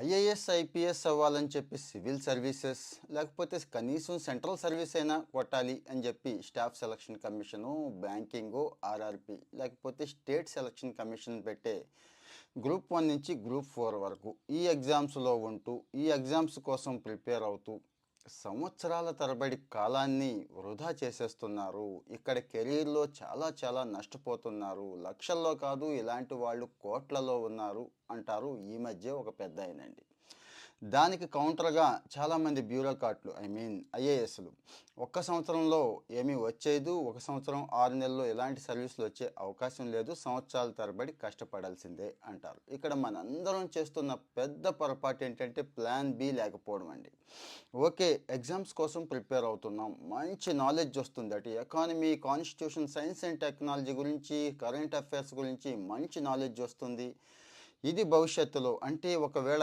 IAS, IPS అవ్వాలని చెప్పి civil services లేకపోతే కనీసం సెంట్రల్ సర్వీస్ అయినా కొట్టాలి అని చెప్పి staff selection commission, banking, RRP లేకపోతే స్టేట్ సెలక్షన్ కమిషన్ పెట్టే గ్రూప్ 1 నుంచి గ్రూప్ 4 వరకు ఈ ఎగ్జామ్స్లో ఉంటూ ఈ ఎగ్జామ్స్ కోసం ప్రిపేర్ అవుతూ సంవత్సరాల తరబడి కాలాన్ని వృధా చేసేస్తున్నారు. ఇక్కడ కెరీర్లో చాలా చాలా నష్టపోతున్నారు. లక్షల్లో కాదు, ఇలాంటి వాళ్ళు కోట్లలో ఉన్నారు అంటారు ఈ మధ్య ఒక పెద్ద ఆయనండి. దానికి కౌంటర్గా చాలామంది బ్యూరోక్రాట్లు ఐఏఎస్లు ఒక్క సంవత్సరంలో ఏమీ వచ్చేదు, ఒక సంవత్సరం 6 నెలల్లో ఎలాంటి సర్వీసులు వచ్చే అవకాశం లేదు, సంవత్సరాల తరబడి కష్టపడాల్సిందే అంటారు. ఇక్కడ మనందరం చేస్తున్న పెద్ద పొరపాటు ఏంటంటే ప్లాన్ బి లేకపోవడం అండి. ఓకే, ఎగ్జామ్స్ కోసం ప్రిపేర్ అవుతున్నాం, మంచి నాలెడ్జ్ వస్తుంది, అటు economy, constitution, science and technology గురించి, కరెంట్ అఫైర్స్ గురించి మంచి నాలెడ్జ్ వస్తుంది. ఇది భవిష్యత్తులో అంటే ఒకవేళ